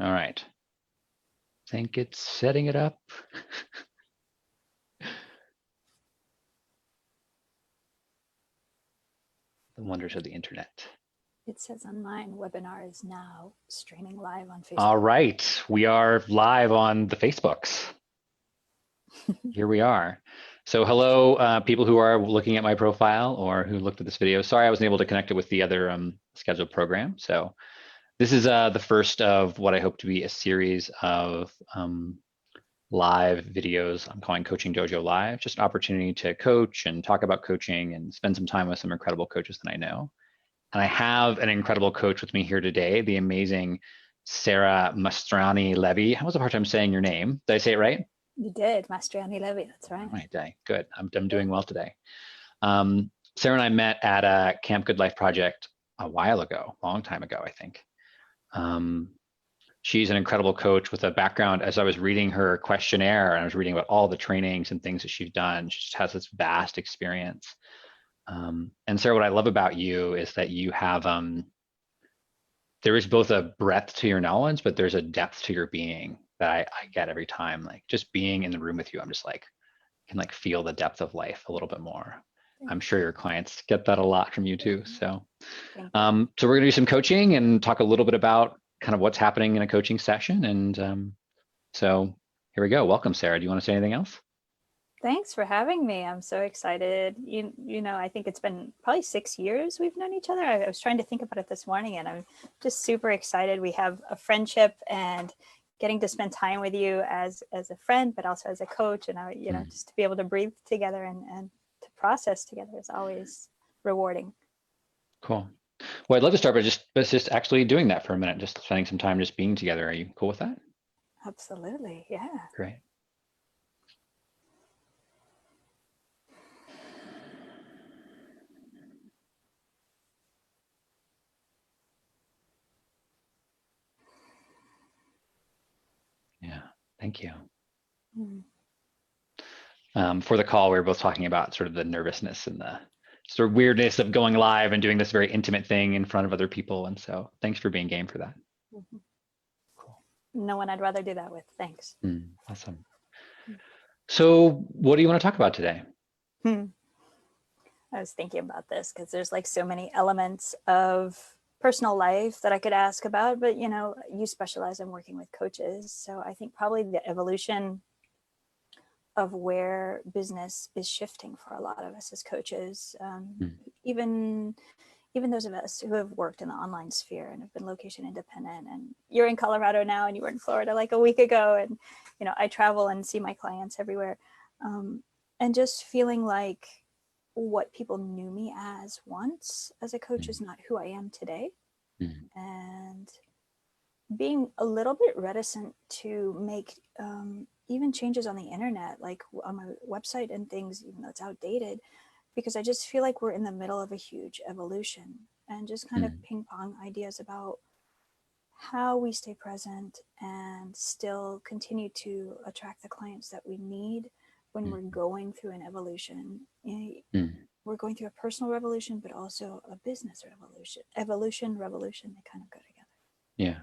All right. Think it's setting it up. The wonders of the internet. It says on mine, webinar is now streaming live on Facebook. All right. We are live on the Facebooks. Here we are. So hello, people who are looking at my profile or who looked at this video. Sorry, I wasn't able to connect it with the other scheduled program. So this is the first of what I hope to be a series of live videos I'm calling Coaching Dojo Live, just an opportunity to coach and talk about coaching and spend some time with some incredible coaches that I know. And I have an incredible coach with me here today, the amazing Sarah Mastriani-Levi. How was the hard time saying your name? Did I say it right? You did, Mastriani-Levi, that's right. All right, good. I'm doing well today. Sarah and I met at a Camp Good Life project a while ago, a long time ago, I think. She's an incredible coach with a background. As I was reading her questionnaire and I was reading about all the trainings and things that she's done, she just has this vast experience. And Sarah, what I love about you is that you have, there is both a breadth to your knowledge, but there's a depth to your being that I get every time. Like just being in the room with you, I'm just like, can like feel the depth of life a little bit more. I'm sure your clients get that a lot from you too. So, so we're gonna do some coaching and talk a little bit about kind of what's happening in a coaching session. And so here we go. Welcome, Sarah. Do you want to say anything else? Thanks for having me. I'm so excited. You know, I think it's been probably 6 years we've known each other. I was trying to think about it this morning and I'm just super excited. We have a friendship and getting to spend time with you as a friend, but also as a coach. And I, you know, just to be able to breathe together and to process together is always rewarding. Cool. Well, I'd love to start by just actually doing that for a minute, just spending some time just being together. Are you cool with that? Absolutely, yeah. Great. Yeah, thank you. For the call, we were both talking about sort of the nervousness and the sort of weirdness of going live and doing this very intimate thing in front of other people. And so thanks for being game for that. Cool. No one I'd rather do that with. Thanks. Awesome. So what do you want to talk about today? I was thinking about this because there's like so many elements of personal life that I could ask about, but you know, you specialize in working with coaches. So I think probably the evolution of where business is shifting for a lot of us as coaches, even those of us who have worked in the online sphere and have been location independent, and you're in Colorado now and you were in Florida like a week ago. And, you know, I travel and see my clients everywhere. And just feeling like what people knew me as once as a coach is not who I am today. And being a little bit reticent to make even changes on the internet, like on my website and things, even though it's outdated, because I just feel like we're in the middle of a huge evolution and just kind of ping pong ideas about how we stay present and still continue to attract the clients that we need when we're going through an evolution. We're going through a personal revolution, but also a business revolution. Revolution, they kind of go together. Yeah.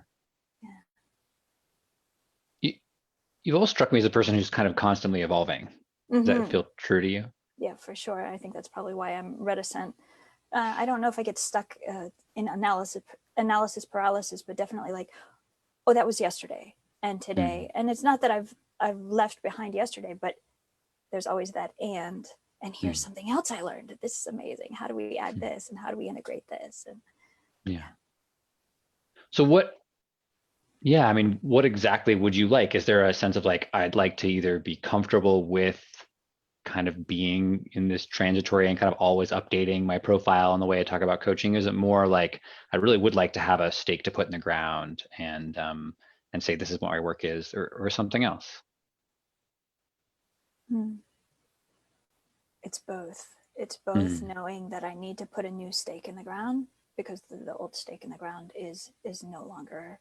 You've all struck me as a person who's kind of constantly evolving. Does that feel true to you? Yeah, for sure. I think that's probably why I'm reticent. I don't know if I get stuck in analysis paralysis, but definitely like, oh, that was yesterday and today. And it's not that I've left behind yesterday, but there's always that and here's something else I learned. This is amazing. How do we add this and how do we integrate this? And so I mean, what exactly would you like? Is there a sense of like, I'd like to either be comfortable with kind of being in this transitory and kind of always updating my profile and the way I talk about coaching? Is it more like, I really would like to have a stake to put in the ground and say, this is what my work is, or something else? It's both. It's both knowing that I need to put a new stake in the ground because the old stake in the ground is no longer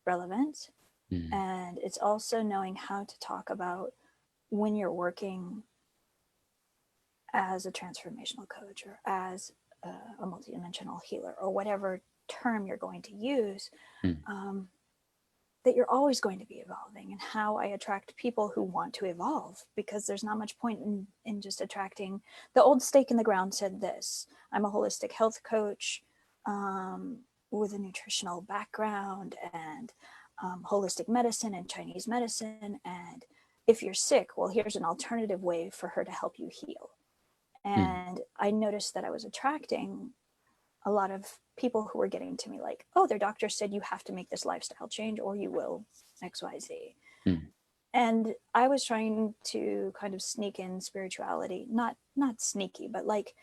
relevant. And it's also knowing how to talk about when you're working as a transformational coach or as a multidimensional healer or whatever term you're going to use, that you're always going to be evolving, and how I attract people who want to evolve, because there's not much point in just attracting. The old stake in the ground said this: I'm a holistic health coach with a nutritional background and holistic medicine and Chinese medicine. And if you're sick, well, here's an alternative way for her to help you heal. And I noticed that I was attracting a lot of people who were getting to me like, oh, their doctor said you have to make this lifestyle change or you will XYZ. And I was trying to kind of sneak in spirituality, not sneaky, but like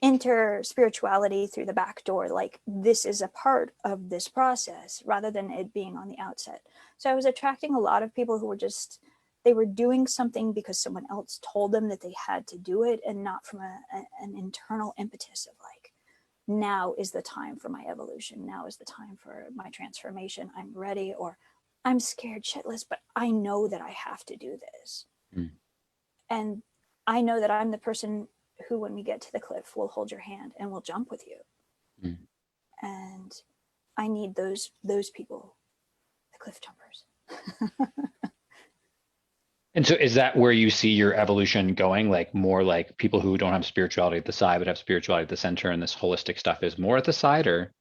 enter spirituality through the back door. Like, this is a part of this process rather than it being on the outset. So I was attracting a lot of people who were just, they were doing something because someone else told them that they had to do it, and not from an internal impetus of like, now is the time for my evolution. Now is the time for my transformation. I'm ready, or I'm scared shitless, but I know that I have to do this. And I know that I'm the person who, when we get to the cliff, will hold your hand and will jump with you. And I need those people, the cliff jumpers. And so is that where you see your evolution going? Like more like people who don't have spirituality at the side, but have spirituality at the center, and this holistic stuff is more at the side, or?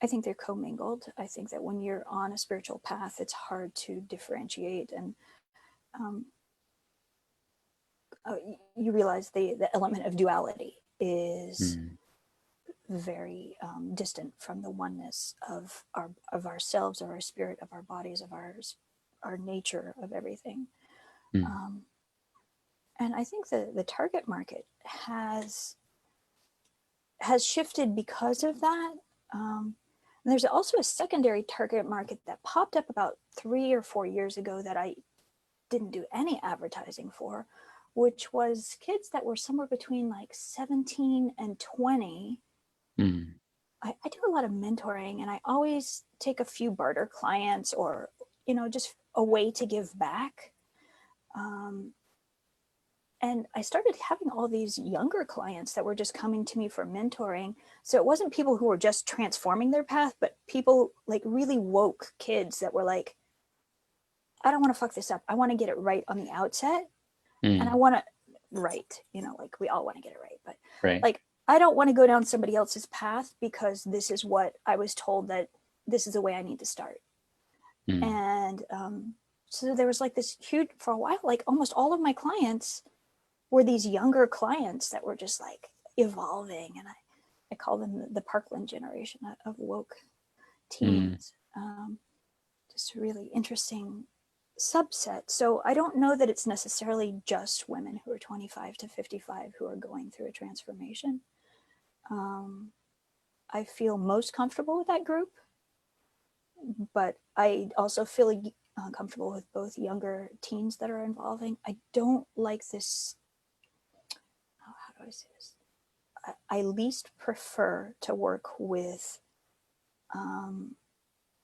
I think they're commingled. I think that when you're on a spiritual path, it's hard to differentiate, and you realize the element of duality is very distant from the oneness of ourselves, of our spirit, of our bodies, of our nature, of everything. And I think the target market has shifted because of that. And there's also a secondary target market that popped up about 3 or 4 years ago that I didn't do any advertising for, which was kids that were somewhere between like 17 and 20. I do a lot of mentoring, and I always take a few barter clients, or, just a way to give back. And I started having all these younger clients that were just coming to me for mentoring. So it wasn't people who were just transforming their path, but people like really woke kids that were like, I don't want to fuck this up. I want to get it right on the outset. And I want to, like we all want to get it right. But like, I don't want to go down somebody else's path because this is what I was told that this is the way I need to start. And so there was like this huge, for a while, like almost all of my clients were these younger clients that were just like evolving. And I call them the Parkland generation of woke teens. Just a really interesting subset. So I don't know that it's necessarily just women who are 25 to 55 who are going through a transformation. I feel most comfortable with that group, but I also feel comfortable with both younger teens that are involving. I don't like this. How do I say this? I least prefer to work with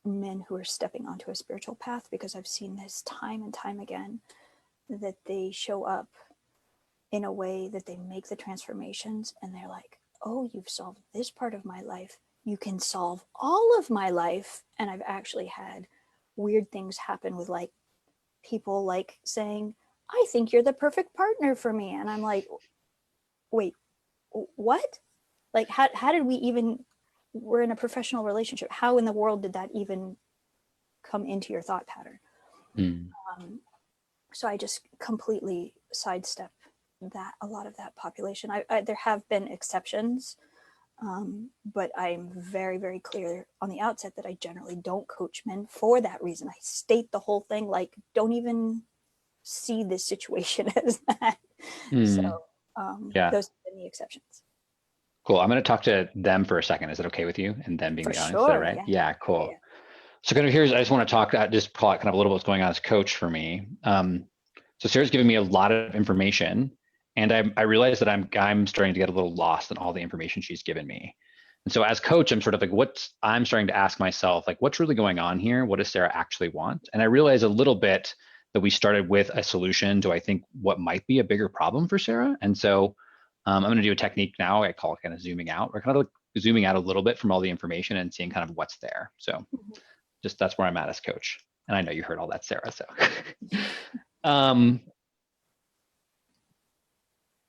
men who are stepping onto a spiritual path, because I've seen this time and time again, that they show up in a way that they make the transformations and they're like, oh, you've solved this part of my life, you can solve all of my life. And I've actually had weird things happen with like people like saying, I think you're the perfect partner for me. And I'm like, wait, what? Like, how did we even, we're in a professional relationship. How in the world did that even come into your thought pattern? So I just completely sidestep that, a lot of that population. There have been exceptions, but I'm very, very clear on the outset that I generally don't coach men for that reason. I state the whole thing, like, don't even see this situation as that. So those have been the exceptions. Cool. I'm going to talk to them for a second. Is it okay with you? And then being For the audience, sure, is that right? Yeah, cool. Yeah. So kind of I just want to talk, just call it kind of a little bit what's going on as coach for me. So Sarah's giving me a lot of information, and I realize that I'm starting to get a little lost in all the information she's given me. And so as coach, I'm sort of like, I'm starting to ask myself, like, what's really going on here? What does Sarah actually want? And I realize a little bit that we started with a solution to, I think, what might be a bigger problem for Sarah. And so I'm going to do a technique now. I call it kind of zooming out. We're kind of like zooming out a little bit from all the information and seeing kind of what's there. So Just that's where I'm at as coach. And I know you heard all that, Sarah. So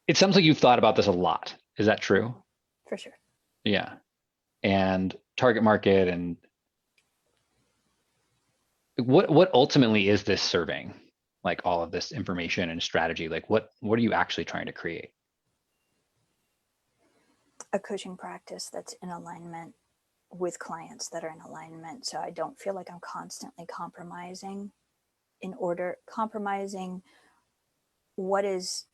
it sounds like you've thought about this a lot. Is that true? For sure. Yeah. And target market, and what ultimately is this serving? Like all of this information and strategy, like what are you actually trying to create? A coaching practice that's in alignment with clients that are in alignment. So I don't feel like I'm constantly compromising what is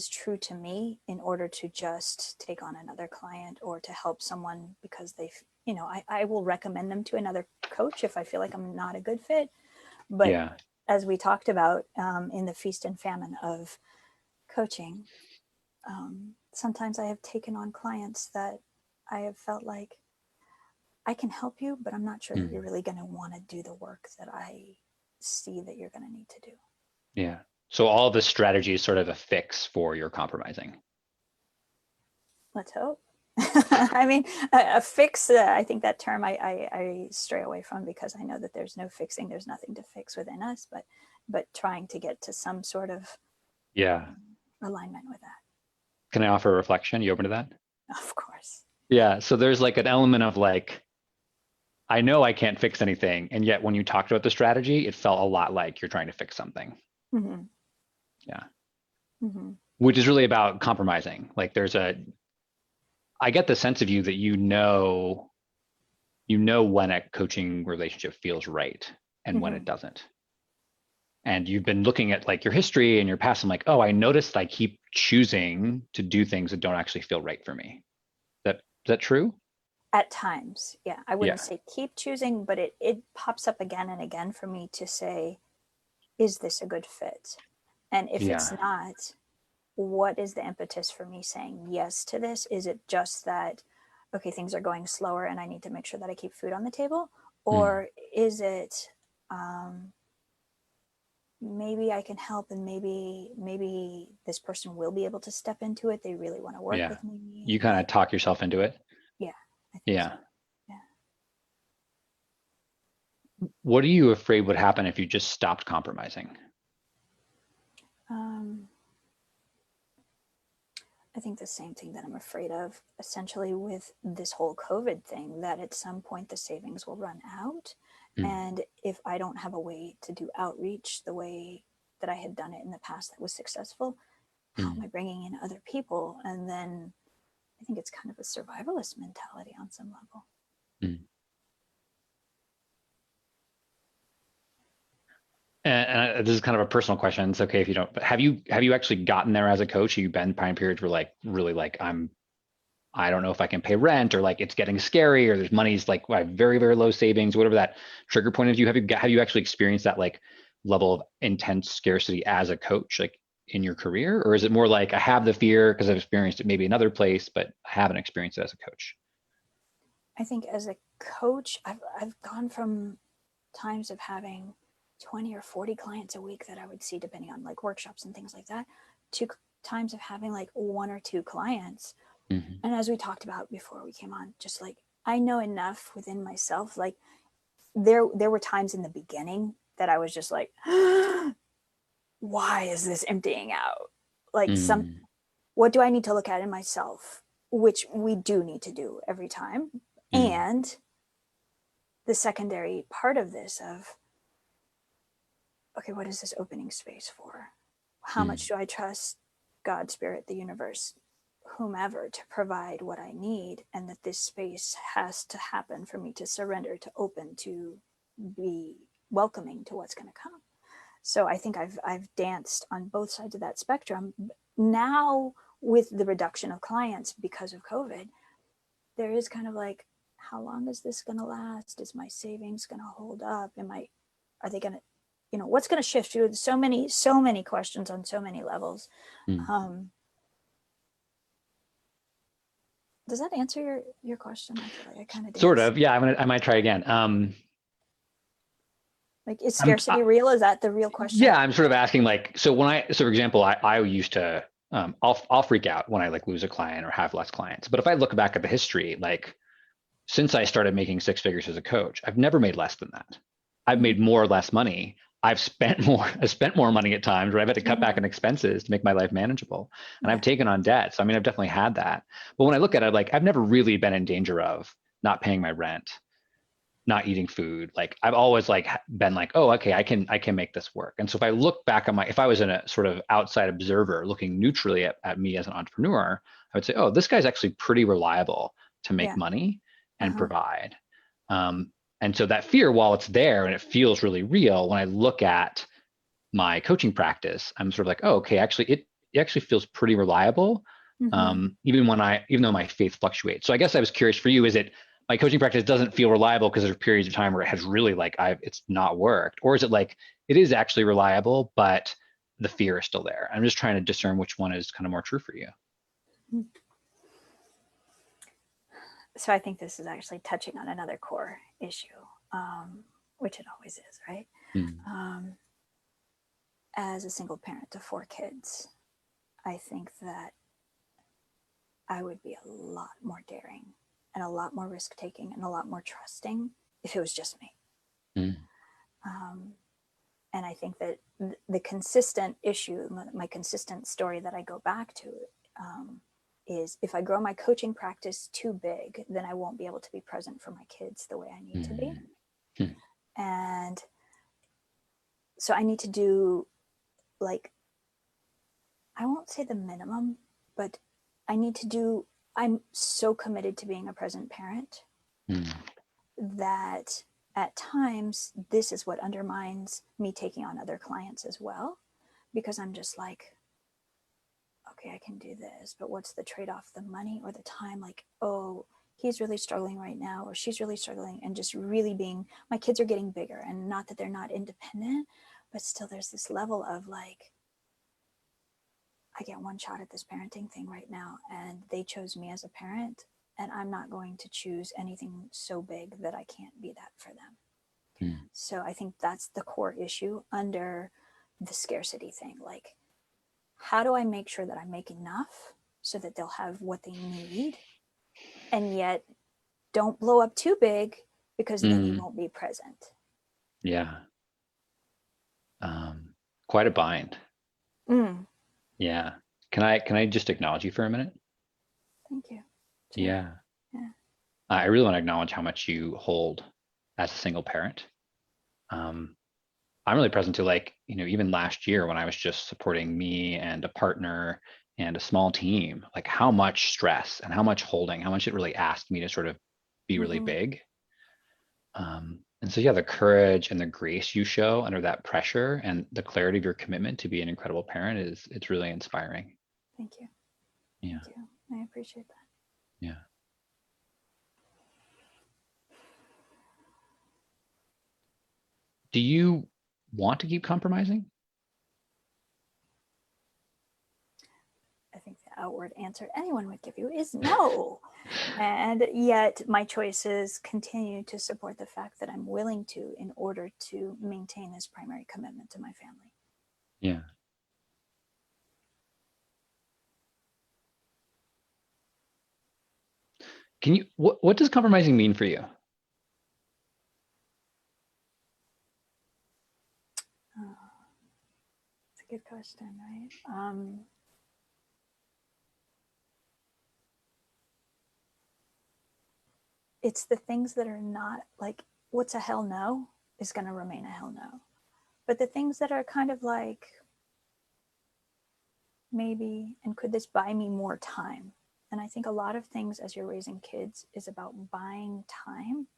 true to me in order to just take on another client or to help someone because I will recommend them to another coach if I feel like I'm not a good fit. But Yeah. as we talked about in the feast and famine of coaching, sometimes I have taken on clients that I have felt like I can help you, but I'm not sure that you're really going to want to do the work that I see that you're going to need to do. Yeah. So all the strategy is sort of a fix for your compromising. Let's hope. I mean, a fix, I think that term I stray away from because I know that there's no fixing, there's nothing to fix within us, but trying to get to some sort of alignment with that. Can I offer a reflection? You open to that? Of course. Yeah. So there's like an element of like, I know I can't fix anything. And yet when you talked about the strategy, it felt a lot like you're trying to fix something. Mm-hmm. Yeah. Mm-hmm. Which is really about compromising. Like I get the sense of you that you know when a coaching relationship feels right and when it doesn't. And you've been looking at like your history and your past. I'm like, oh, I noticed I keep choosing to do things that don't actually feel right for me. Is that true? At times, yeah. I wouldn't say keep choosing, but it pops up again and again for me to say, is this a good fit? And if it's not, what is the impetus for me saying yes to this? Is it just that, okay, things are going slower and I need to make sure that I keep food on the table? Or is it, maybe I can help and maybe this person will be able to step into it. They really want to work with me. You kind of talk yourself into it. Yeah. I think so. Yeah. What are you afraid would happen if you just stopped compromising? I think the same thing that I'm afraid of essentially with this whole COVID thing, that at some point the savings will run out. And if I don't have a way to do outreach the way that I had done it in the past that was successful, how am I bringing in other people? And then I think it's kind of a survivalist mentality on some level. And this is kind of a personal question. It's okay if you don't, but have you actually gotten there as a coach? Have you been time periods where like really like I don't know if I can pay rent, or like it's getting scary, or there's money's like I have very, very low savings, whatever that trigger point is. Have you actually experienced that like level of intense scarcity as a coach, like in your career? Or is it more like I have the fear because I've experienced it maybe another place, but I haven't experienced it as a coach? I think as a coach, I've gone from times of having 20 or 40 clients a week that I would see depending on like workshops and things like that, to times of having like one or two clients. And as we talked about before we came on, just like I know enough within myself, like there were times in the beginning that I was just like, why is this emptying out? Like what do I need to look at in myself? Which we do need to do every time. And the secondary part of this of, okay, what is this opening space for? How much do I trust God, Spirit, the universe, whomever, to provide what I need, and that this space has to happen for me to surrender, to open, to be welcoming to what's going to come. So I think I've danced on both sides of that spectrum. Now with the reduction of clients because of COVID, there is kind of like, how long is this going to last? Is my savings going to hold up? Are they going to, what's going to shift you? So many questions on so many levels. Does that answer your question? I feel like I kind of did. Sort of, yeah. I might try again. Like, is scarcity real? Is that the real question? Yeah, I'm sort of asking like, so for example, I used to, I'll freak out when I like lose a client or have less clients. But if I look back at the history, like since I started making six figures as a coach, I've never made less than that. I've made more or less money. I've spent more money at times where I've had to cut back on expenses to make my life manageable. And I've taken on debt. So, I mean, I've definitely had that. But when I look at it, like, I've never really been in danger of not paying my rent, not eating food. Like, I've always like been like, oh, okay, I can make this work. And so if I look back on if I was in a sort of outside observer looking neutrally at me as an entrepreneur, I would say, oh, this guy's actually pretty reliable to make money and provide. And so that fear, while it's there and it feels really real, when I look at my coaching practice, I'm sort of like, oh, okay, actually, it actually feels pretty reliable, even though my faith fluctuates. So I guess I was curious for you, is it my coaching practice doesn't feel reliable because there's periods of time where it has really it's not worked, or is it like it is actually reliable, but the fear is still there? I'm just trying to discern which one is kind of more true for you. So I think this is actually touching on another core issue, which it always is, right? As a single parent to 4 kids, I think that I would be a lot more daring and a lot more risk taking and a lot more trusting if it was just me. And I think that the consistent issue, my consistent story that I go back to, is if I grow my coaching practice too big, then I won't be able to be present for my kids the way I need to be. And so I need to do, like, I won't say the minimum, but I'm so committed to being a present parent that at times this is what undermines me taking on other clients as well, because I'm just like, okay, I can do this, but what's the trade-off? The money or the time? Like, oh, he's really struggling right now, or she's really struggling, and just really my kids are getting bigger, and not that they're not independent, but still there's this level of like, I get one shot at this parenting thing right now, and they chose me as a parent, and I'm not going to choose anything so big that I can't be that for them. So I think that's the core issue under the scarcity thing. Like, how do I make sure that I make enough so that they'll have what they need, and yet don't blow up too big, because then you won't be present. Yeah. Quite a bind. Yeah. Can I just acknowledge you for a minute? Thank you. Sure. Yeah. I really want to acknowledge how much you hold as a single parent. I'm really present to, like, even last year when I was just supporting me and a partner and a small team, like how much stress and how much holding, how much it really asked me to sort of be really big. And so, yeah, the courage and the grace you show under that pressure and the clarity of your commitment to be an incredible parent it's really inspiring. Thank you. Yeah. Thank you. I appreciate that. Yeah. Do you want to keep compromising? I think the outward answer anyone would give you is no. And yet my choices continue to support the fact that I'm willing to, in order to maintain this primary commitment to my family. Yeah. What does compromising mean for you? It's a good question, right? It's the things that are not like, what's a hell no is going to remain a hell no. But the things that are kind of like, maybe, and could this buy me more time? And I think a lot of things as you're raising kids is about buying time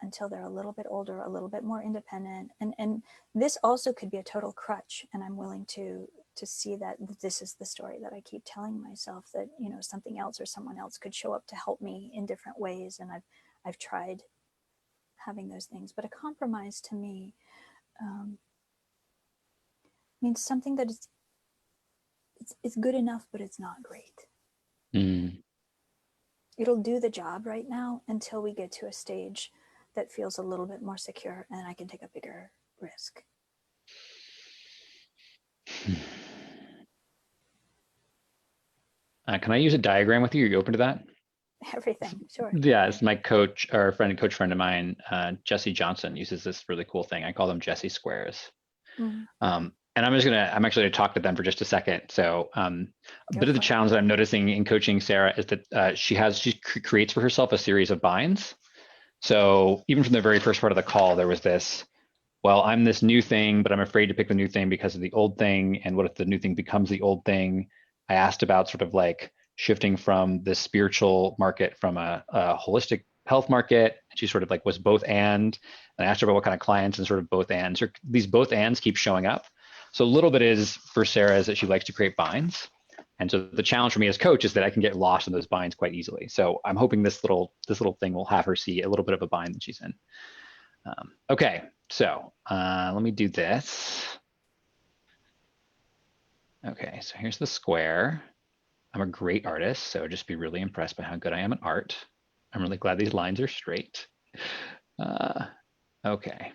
until they're a little bit older, a little bit more independent. And this also could be a total crutch. And I'm willing to see that this is the story that I keep telling myself, that, something else or someone else could show up to help me in different ways. And I've tried having those things, but a compromise to me means something that it's good enough, but it's not great. It'll do the job right now until we get to a stage that feels a little bit more secure and I can take a bigger risk. Can I use a diagram with you? Are you open to that? everything. Sure. Yeah, it's my coach or coach friend of mine, Jessi Johnson, uses this really cool thing. I call them Jessi Squares. Mhm. And I'm actually gonna talk to them for just a second. So a Go bit of the for it. challenge that I'm noticing in coaching Sarah is that she creates for herself a series of binds. So even from the very first part of the call, there was this, well, I'm this new thing, but I'm afraid to pick the new thing because of the old thing. And what if the new thing becomes the old thing? I asked about sort of like shifting from the spiritual market from a holistic health market. And she sort of like was both and I asked her about what kind of clients and sort of both ands. These both ands keep showing up. So a little bit is for Sarah is that she likes to create binds. And so the challenge for me as coach is that I can get lost in those binds quite easily. So I'm hoping this little thing will have her see a little bit of a bind that she's in. Okay, so let me do this. Okay, so here's the square. I'm a great artist, so just be really impressed by how good I am at art. I'm really glad these lines are straight. Okay.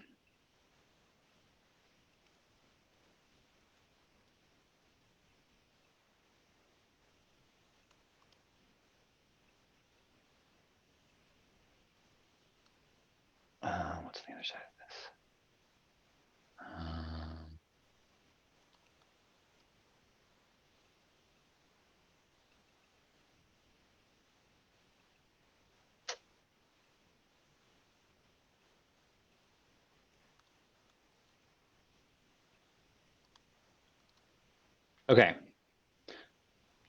What's the other side of this? Okay.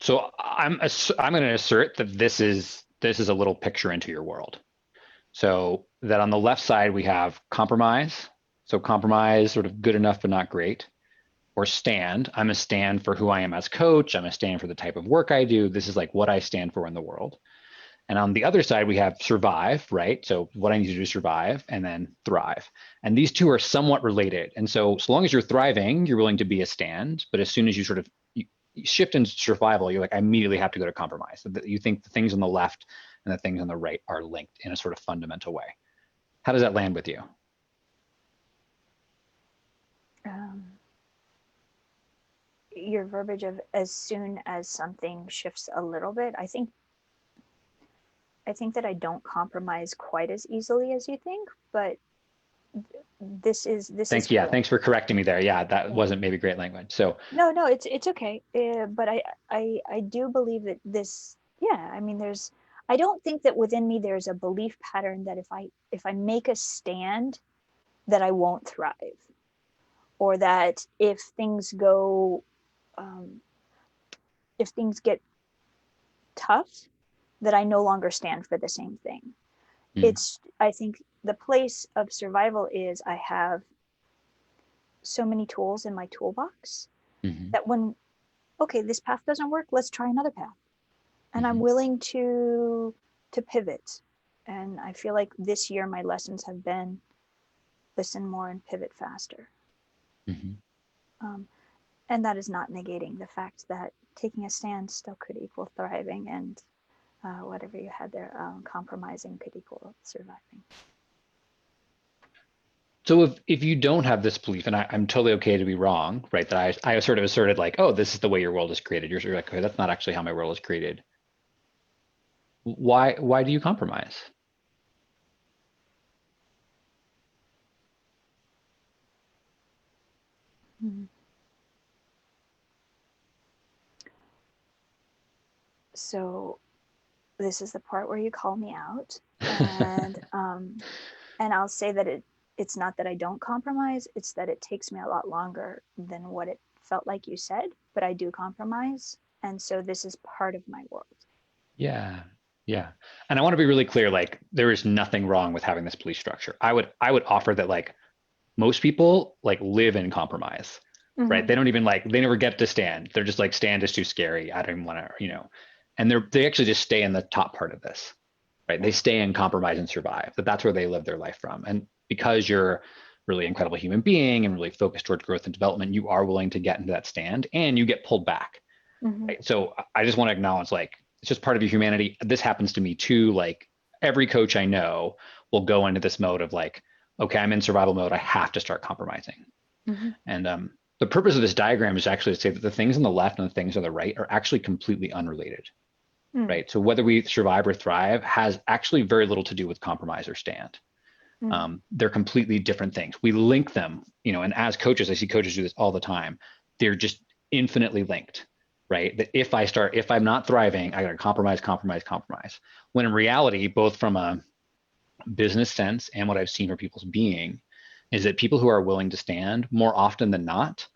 So I'm going to assert that this is a little picture into your world. So that on the left side we have compromise. So compromise, sort of good enough but not great. Or stand. I'm a stand for who I am as coach. I'm a stand for the type of work I do. This is like what I stand for in the world. And on the other side, we have survive, right? So what I need to do to survive, and then thrive. And these two are somewhat related. And so long as you're thriving, you're willing to be a stand. But as soon as you sort of you shift into survival, you're like, I immediately have to go to compromise. You think the things on the left and the things on the right are linked in a sort of fundamental way. How does that land with you? Your verbiage of as soon as something shifts a little bit, I think that I don't compromise quite as easily as you think, but this is Yeah, thanks for correcting me there. Yeah, that wasn't maybe great language. So no, it's okay. But I do believe that this, yeah, I mean, I don't think that within me there's a belief pattern that if I make a stand that I won't thrive, or that if things get tough, that I no longer stand for the same thing. I think the place of survival is I have so many tools in my toolbox that when, okay, this path doesn't work, let's try another path. And I'm willing to pivot. And I feel like this year my lessons have been listen more and pivot faster. And that is not negating the fact that taking a stand still could equal thriving, and whatever you had there, compromising could equal surviving. So if you don't have this belief, and I'm totally okay to be wrong, right? That I sort of asserted like, oh, this is the way your world is created. You're like, okay, that's not actually how my world is created. Why do you compromise? So this is the part where you call me out, and I'll say that it's not that I don't compromise, it's that it takes me a lot longer than what it felt like you said, but I do compromise, and so this is part of my world. Yeah. And I want to be really clear, like there is nothing wrong with having this belief structure. I would offer that like most people like live in compromise, right? They don't even they never get to stand. They're just like, stand is too scary. I don't even want to, and they actually just stay in the top part of this, right? They stay in compromise and survive. That's where they live their life from. And because you're really incredible human being and really focused towards growth and development, you are willing to get into that stand and you get pulled back. Right? So I just want to acknowledge, like, it's just part of your humanity. This happens to me too. Like every coach I know will go into this mode of like, okay, I'm in survival mode. I have to start compromising. And the purpose of this diagram is actually to say that the things on the left and the things on the right are actually completely unrelated. Mm, right? So whether we survive or thrive has actually very little to do with compromise or stand. mm, They're completely different things. We link them, and as coaches, I see coaches do this all the time. They're just infinitely linked, right? That if I'm not thriving, I got to compromise, compromise, compromise. When in reality, both from a business sense and what I've seen for people's being, is that people who are willing to stand more often than not,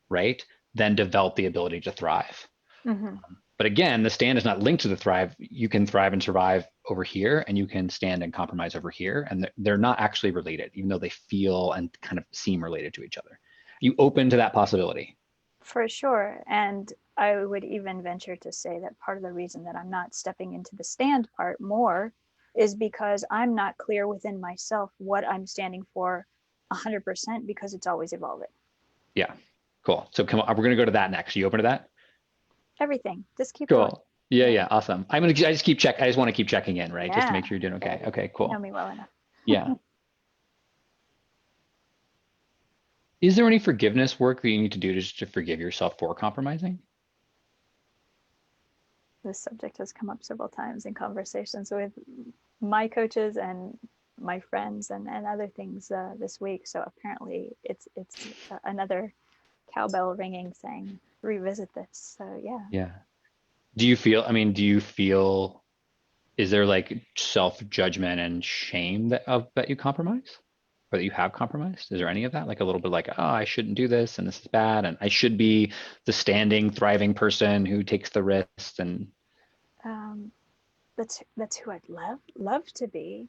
right, then develop the ability to thrive. mm-hmm. But again, the stand is not linked to the thrive. You can thrive and survive over here, and you can stand and compromise over here. And they're not actually related, even though they feel and kind of seem related to each other. You open to that possibility. For sure. And I would even venture to say that part of the reason that I'm not stepping into the stand part more is because I'm not clear within myself what I'm standing for 100% because it's always evolving. Yeah, cool. So come on, we're gonna go to that next. You open to that? Everything. Just keep going. Cool. Yeah, awesome. I just want to keep checking in, right? Just to make Yeah. sure you're doing okay. Yeah. Okay, You know cool. me well enough. Yeah. Is there any forgiveness work that you need to do just to forgive yourself for compromising? This subject has come up several times in conversations with my coaches and my friends and other things this week. So apparently it's another cowbell ringing saying revisit this. So yeah. Yeah. Do you feel, is there like self-judgment and shame that you compromise or that you have compromised? Is there any of that? Like a little bit like, oh, I shouldn't do this and this is bad and I should be the standing, thriving person who takes the risks and Um, that's who I'd love to be.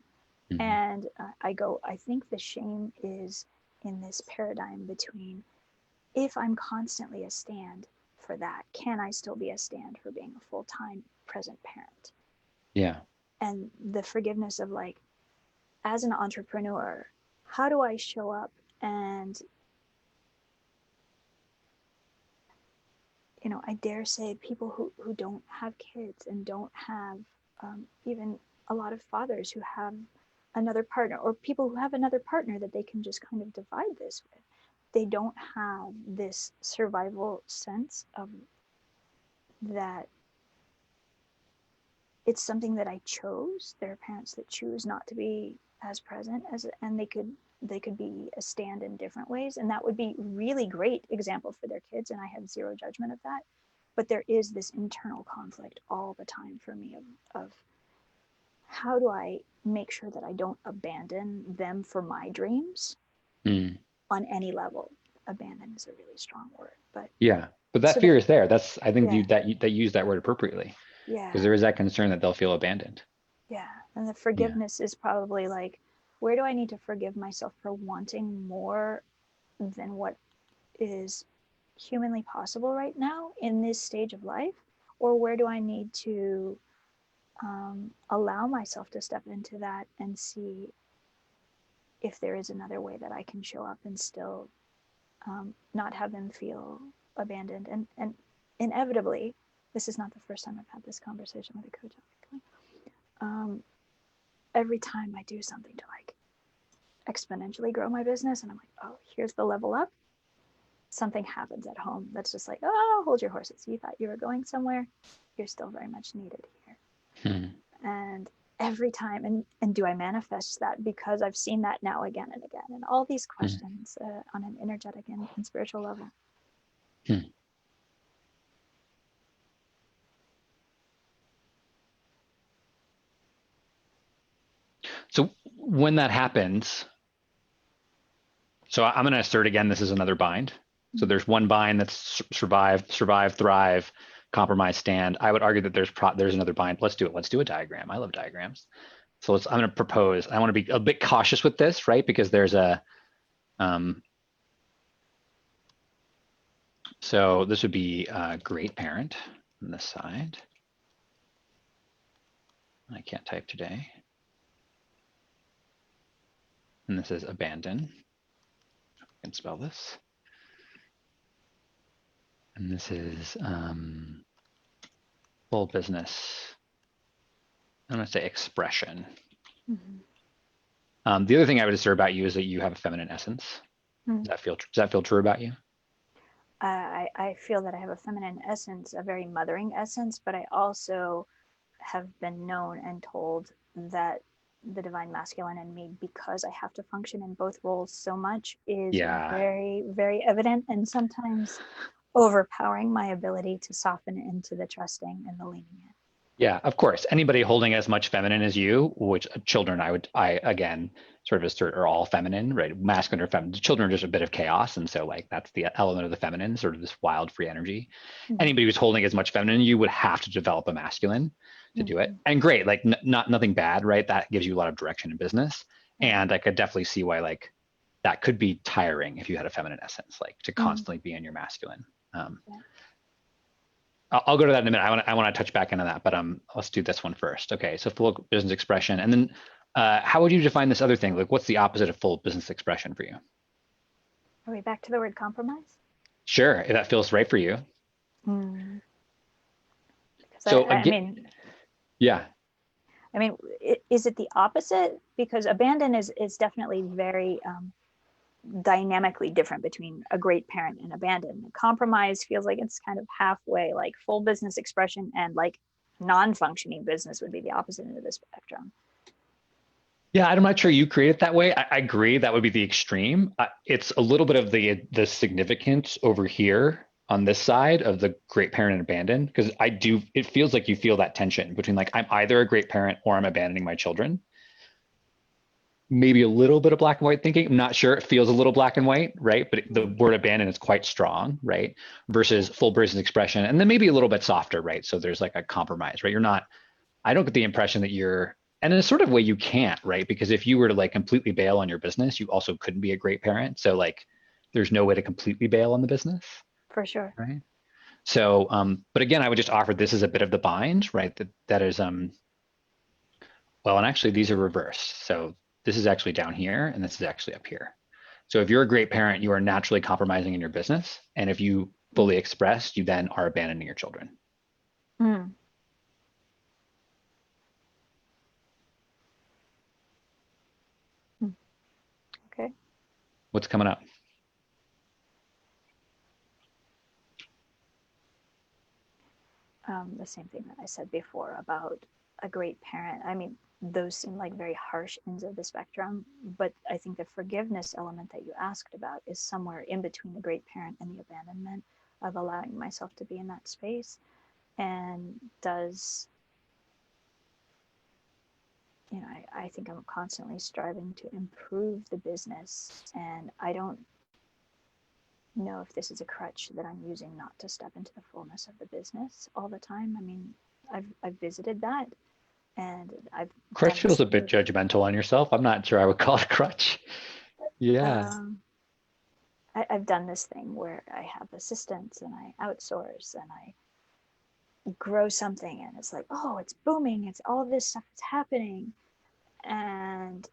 Mhm. And I think the shame is in this paradigm between if I'm constantly a stand for that, can I still be a stand for being a full-time present parent? Yeah. And the forgiveness of like, as an entrepreneur, how do I show up and, I dare say people who don't have kids and don't have even a lot of fathers who have another partner or people who have another partner that they can just kind of divide this with. They don't have this survival sense of that it's something that I chose. There are parents that choose not to be as present as, and they could be a stand in different ways, and that would be really great example for their kids. And I have zero judgment of that, but there is this internal conflict all the time for me of how do I make sure that I don't abandon them for my dreams Mm. on any level. Abandon is a really strong word, but Yeah. But that so fear that is there. I think yeah, that use that word appropriately yeah, because there is that concern that they'll feel abandoned. yeah. And the Yeah. forgiveness is probably like, where do I need to forgive myself for wanting more than what is humanly possible right now in this stage of life? Or where do I need to allow myself to step into that and see if there is another way that I can show up and still not have them feel abandoned? And inevitably, this is not the first time I've had this conversation with a coach. Every time I do something to like exponentially grow my business, and I'm like, oh, here's the level up, something happens at home that's just like, oh, hold your horses. You thought you were going somewhere. You're still very much needed here. Hmm. And every time, and do I manifest that? Because I've seen that now again and again, and all these Hmm. questions on an energetic and spiritual level. Hmm. So when that happens, so I'm going to assert again, this is another bind. So there's one bind that's survive, thrive, compromise, stand. I would argue that there's another bind. Let's do it. Let's do a diagram. I love diagrams. So I'm going to propose. I want to be a bit cautious with this, right? Because there's so this would be a great parent on this side. I can't type today. And this is abandon. I can spell this. And this is full business. I'm going to say expression. Mm-hmm. The other thing I would assert about you is that you have a feminine essence. Mm-hmm. Does that feel true about you? I feel that I have a feminine essence, a very mothering essence, but I also have been known and told that the divine masculine in me, because I have to function in both roles so much, is very, very evident, and sometimes overpowering my ability to soften into the trusting and the leaning in. Yeah, of course. Anybody holding as much feminine as you, which children, I again sort of assert are all feminine, right? Masculine or feminine. Children are just a bit of chaos. And so like that's the element of the feminine, sort of this wild free energy. Mm-hmm. Anybody who's holding as much feminine, you would have to develop a masculine to do it. And great, like nothing bad, right? That gives you a lot of direction in business. And I could definitely see why like that could be tiring if you had a feminine essence, like to constantly be in your masculine. I'll go to that in a minute. I want to touch back into that, but let's do this one first. Okay, so full business expression, and then how would you define this other thing? Like, what's the opposite of full business expression for you? Are we back to the word compromise? Sure, if that feels right for you. So I mean, yeah. I mean, is it the opposite? Because abandon is definitely very dynamically different between a great parent and abandon. Compromise feels like it's kind of halfway, like full business expression and like non-functioning business would be the opposite end of the spectrum. Yeah, I'm not sure you create it that way. I agree that would be the extreme. It's a little bit of the significance over here on this side of the great parent and abandon, because it feels like you feel that tension between like, I'm either a great parent or I'm abandoning my children. Maybe a little bit of black and white thinking. I'm not sure. It feels a little black and white, right? But the word abandon is quite strong, right? Versus full business expression. And then maybe a little bit softer, right? So there's like a compromise, right? I don't get the impression that and in a sort of way you can't, right? Because if you were to like completely bail on your business, you also couldn't be a great parent. So like, there's no way to completely bail on the business. For sure. Right. So, but again, I would just offer this as a bit of the bind, right? That is, well, and actually these are reversed. So this is actually down here and this is actually up here. So if you're a great parent, you are naturally compromising in your business. And if you fully express, you then are abandoning your children. Okay. What's coming up? The same thing that I said before about a great parent. I mean, those seem like very harsh ends of the spectrum, but I think the forgiveness element that you asked about is somewhere in between the great parent and the abandonment of allowing myself to be in that space. And I think I'm constantly striving to improve the business, and I don't know if this is a crutch that I'm using not to step into the fullness of the business all the time. I mean, I've visited that, and crutch feels a bit judgmental on yourself. I'm not sure I would call it a crutch. Yeah. I've done this thing where I have assistants and I outsource and I grow something and it's like, oh, it's booming. It's all this stuff that's happening. And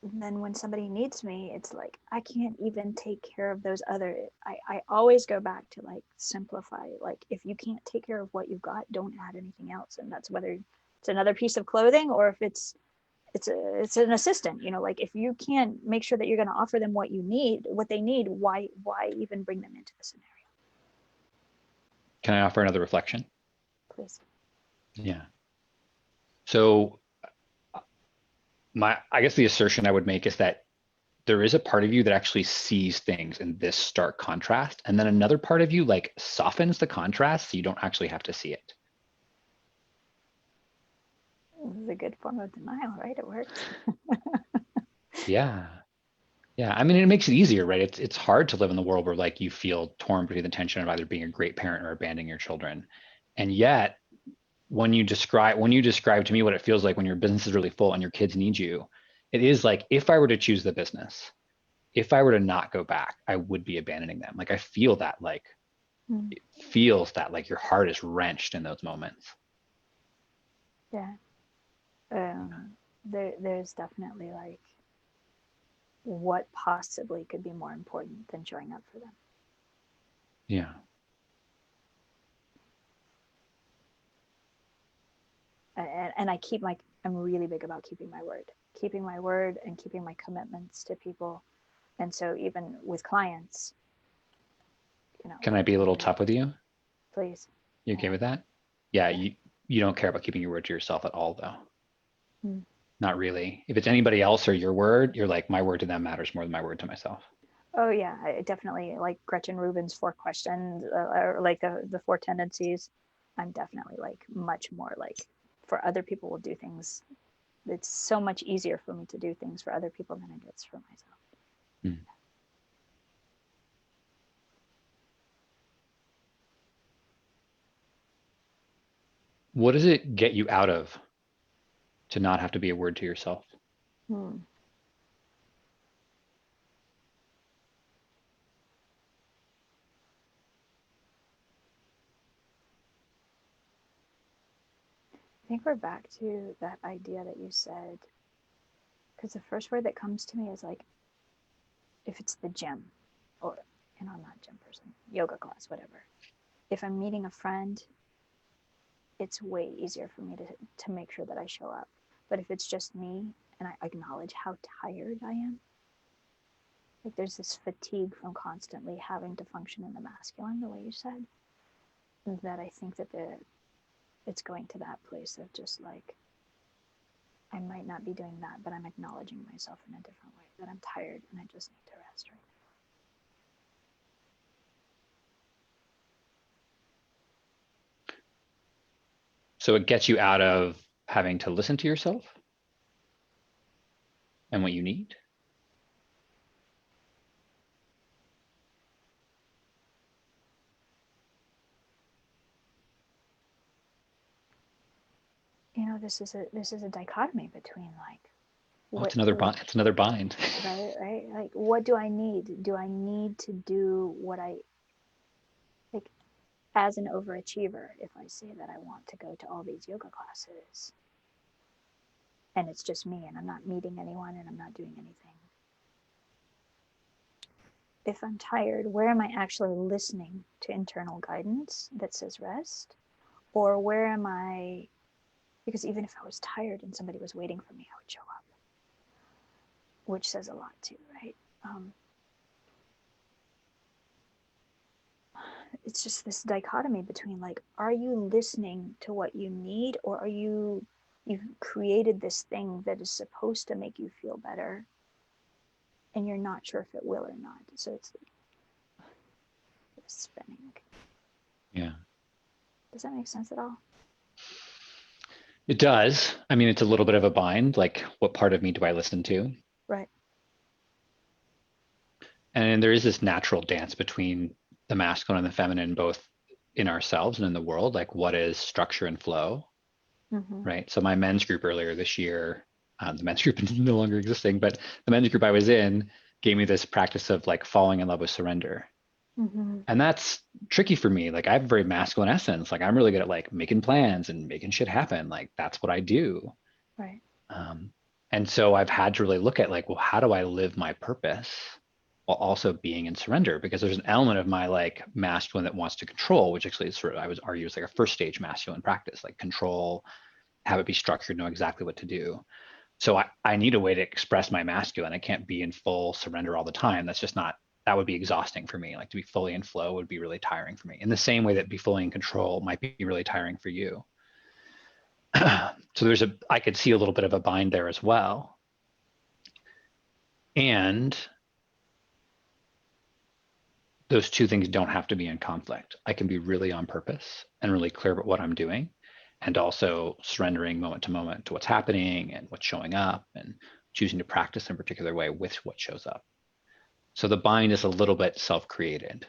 then when somebody needs me, it's like, I can't even take care of those I always go back to like simplify. Like if you can't take care of what you've got, don't add anything else. And that's whether it's another piece of clothing or if it's an assistant, like if you can't make sure that you're going to offer them what they need, why even bring them into the scenario? Can I offer another reflection? Please. Yeah. So I guess the assertion I would make is that there is a part of you that actually sees things in this stark contrast. And then another part of you like softens the contrast so you don't actually have to see it. This is a good form of denial, right? It works. Yeah. Yeah. I mean, it makes it easier, right? It's hard to live in the world where like you feel torn between the tension of either being a great parent or abandoning your children. And yet when you describe to me what it feels like when your business is really full and your kids need you, it is like, if I were to choose the business, if I were to not go back, I would be abandoning them. Like I feel that like, it feels that like your heart is wrenched in those moments. Yeah. There's definitely like, what possibly could be more important than showing up for them? Yeah. And I'm really big about keeping my word and keeping my commitments to people. And so even with clients, Can I be a little tough with you? Please. You okay with that? Yeah. You don't care about keeping your word to yourself at all, though. Hmm. Not really. If it's anybody else or your word, you're like, my word to them matters more than my word to myself. Oh yeah, I definitely like Gretchen Rubin's four questions, or like the four tendencies. I'm definitely like much more like, for other people will do things. It's so much easier for me to do things for other people than it is for myself. Mm. What does it get you out of to not have to be a word to yourself? Hmm. I think we're back to that idea that you said, because the first word that comes to me is like, if it's the gym, or, I'm not a gym person, yoga class, whatever. If I'm meeting a friend, it's way easier for me to make sure that I show up. But if it's just me and I acknowledge how tired I am, like there's this fatigue from constantly having to function in the masculine, the way you said, that I think that it's going to that place of just like, I might not be doing that, but I'm acknowledging myself in a different way, that I'm tired and I just need to rest right So it gets you out of having to listen to yourself and what you need. now. This is a dichotomy between like, Oh, what, it's another bind. right, like what do I need? Do I need to do what I like as an overachiever? If I say that I want to go to all these yoga classes and it's just me and I'm not meeting anyone and I'm not doing anything, if I'm tired, where am I actually listening to internal guidance that says rest? Or where am I, because even if I was tired and somebody was waiting for me, I would show up, which says a lot too, right? It's just this dichotomy between like, are you listening to what you need, or are you've created this thing that is supposed to make you feel better and you're not sure if it will or not. So it's spinning. Yeah, Does that make sense at all? it does. I mean, it's a little bit of a bind. Like, what part of me do I listen to? Right. And there is this natural dance between the masculine and the feminine, both in ourselves and in the world. Like, what is structure and flow? Mm-hmm. Right. So my men's group earlier this year, the men's group is no longer existing, but the men's group I was in gave me this practice of like falling in love with surrender. Mm-hmm. And that's tricky for me. Like I have a very masculine essence. Like I'm really good at like making plans and making shit happen. Like that's what I do. Right. Um, and so I've had to really look at like, well, how do I live my purpose while also being in surrender? Because there's an element of my like masculine that wants to control, which actually is sort of, I would argue is like a first stage masculine practice, like control, have it be structured, know exactly what to do. So I need a way to express my masculine. I can't be in full surrender all the time. That's just not, that would be exhausting for me. Like to be fully in flow would be really tiring for me. In the same way that be fully in control might be really tiring for you. So I could see a little bit of a bind there as well. And those two things don't have to be in conflict. I can be really on purpose and really clear about what I'm doing, and also surrendering moment to moment to what's happening and what's showing up and choosing to practice in a particular way with what shows up. So the bind is a little bit self-created.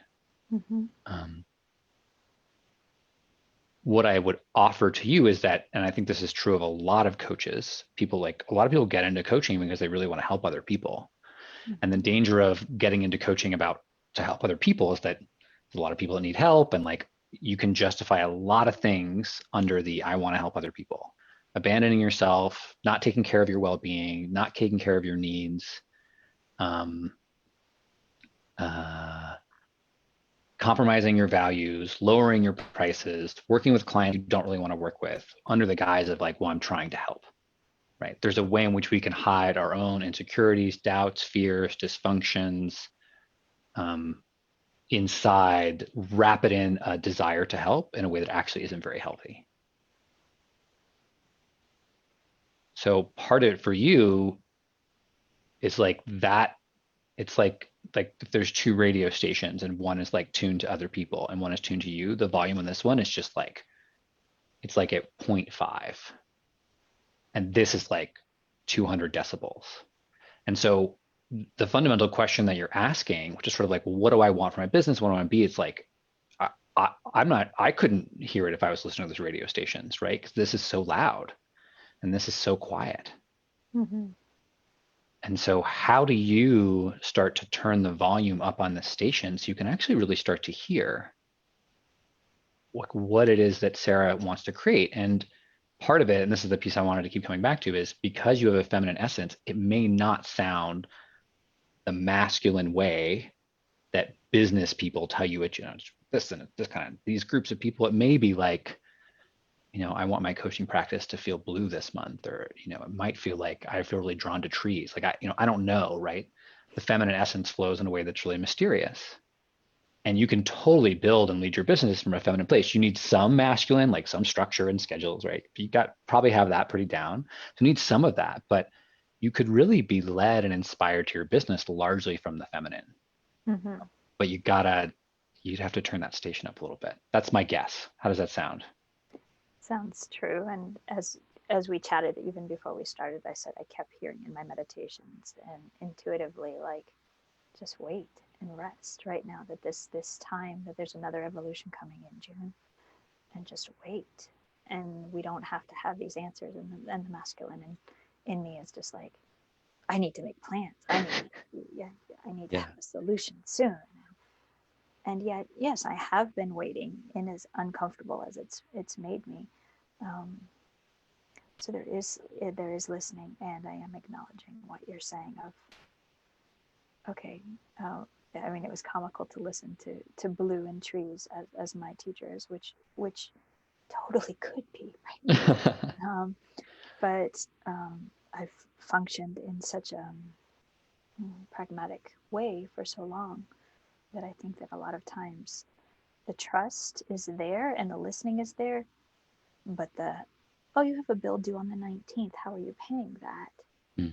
Mm-hmm. Um, what I would offer to you is that, and I think this is true of a lot of coaches, a lot of people get into coaching because they really want to help other people. And the Mm-hmm. danger of getting into coaching to help other people is that there's a lot of people that need help, and like you can justify a lot of things under the I want to help other people. Abandoning yourself, not taking care of your well-being, not taking care of your needs, um, uh, compromising your values, lowering your prices, working with clients you don't really want to work with under the guise of like, well, I'm trying to help, right? There's a way in which we can hide our own insecurities, doubts, fears, dysfunctions inside, wrap it in a desire to help in a way that actually isn't very healthy. So part of it for you is like that. It's like if there's two radio stations and one is like tuned to other people and one is tuned to you, the volume on this one is just like, it's like at 0.5. And this is like 200 decibels. And so the fundamental question that you're asking, which is sort of like, well, what do I want for my business? What do I want to be? It's like, I couldn't hear it if I was listening to those radio stations, right? Because this is so loud and this is so quiet. Mm-hmm. And so how do you start to turn the volume up on the station so you can actually really start to hear what it is that Sarah wants to create? And part of it, and this is the piece I wanted to keep coming back to, is because you have a feminine essence, it may not sound the masculine way that business people tell you it, this and this kind of these groups of people. It may be like, I want my coaching practice to feel blue this month, or, it might feel like I feel really drawn to trees. Like I don't know, right? The feminine essence flows in a way that's really mysterious. And you can totally build and lead your business from a feminine place. You need some masculine, like some structure and schedules, right? You probably have that pretty down. So you need some of that, but you could really be led and inspired to your business largely from the feminine. Mm-hmm. But you'd have to turn that station up a little bit. That's my guess. How does that sound? Sounds true. And as we chatted even before we started, I said I kept hearing in my meditations and intuitively, like, just wait and rest right now, that this time, that there's another evolution coming in June, and just wait. And we don't have to have these answers. And the masculine in me is just like, I need to make plans. I need to have a solution soon. And yet, yes, I have been waiting, in as uncomfortable as it's made me. So there is listening, and I am acknowledging what you're saying of, okay, I mean, it was comical to listen to blue and trees as my teachers, which totally could be, right? But I've functioned in such a pragmatic way for so long that I think that a lot of times the trust is there and the listening is there, but you have a bill due on the 19th, how are you paying that?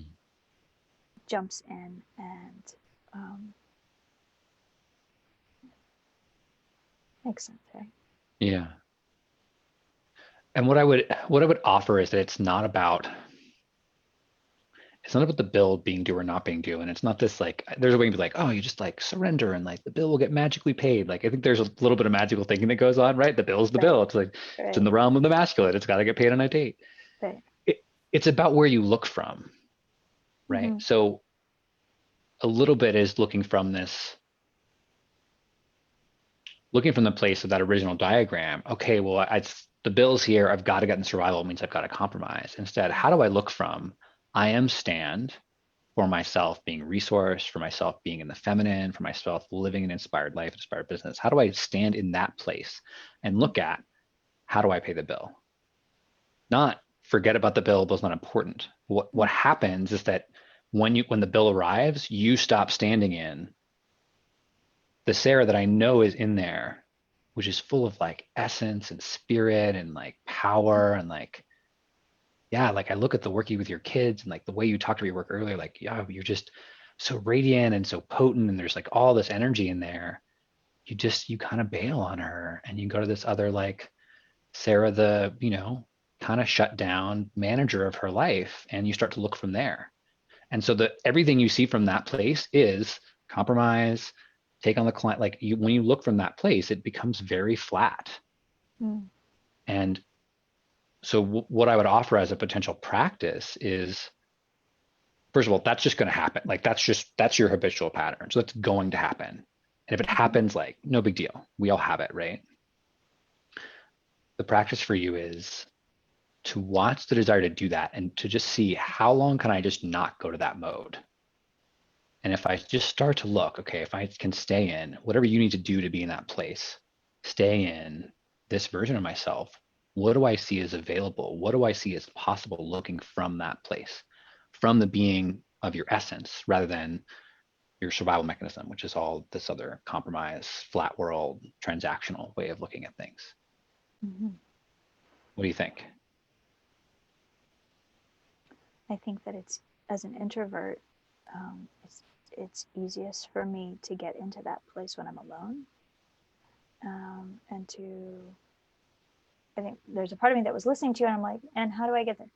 Jumps in and makes sense, right? Yeah. And what I would offer is that it's not about the bill being due or not being due. And it's not this like, there's a way to be like, oh, you just like surrender and like the bill will get magically paid. Like, I think there's a little bit of magical thinking that goes on, right? The bill is the bill. It's like, it's in the realm of the masculine. It's got to get paid on a date. Right. It's about where you look from, right? Mm-hmm. So a little bit is looking from the place of that original diagram. Okay, well, the bill's here. I've got to get in survival. It means I've got to compromise. Instead, how do I look from I am stand for myself being resourced, for myself being in the feminine, for myself living an inspired life, inspired business? How do I stand in that place and look at how do I pay the bill? Not forget about the bill, bill's not important. What happens is that when the bill arrives, you stop standing in the Sarah that I know is in there, which is full of like essence and spirit and like power and like, yeah, like I look at the working with your kids and like the way you talked about your work earlier, like, yeah, you're just so radiant and so potent and there's like all this energy in there. You kind of bail on her and you go to this other like Sarah, the, kind of shut down manager of her life, and you start to look from there. And so everything you see from that place is compromise, take on the client. Like when you look from that place, it becomes very flat. And so what I would offer as a potential practice is, first of all, that's just going to happen. Like that's your habitual pattern. So that's going to happen. And if it happens, like no big deal. We all have it, right? The practice for you is to watch the desire to do that and to just see how long can I just not go to that mode. And if I just start to look, okay, if I can stay in whatever you need to do to be in that place, stay in this version of myself, what do I see as available? What do I see as possible looking from that place, from the being of your essence rather than your survival mechanism, which is all this other compromise, flat world, transactional way of looking at things. What do you think? I think that it's, as an introvert, it's easiest for me to get into that place when I'm alone. And to, I think there's a part of me that was listening to you and I'm like, and how do I get there?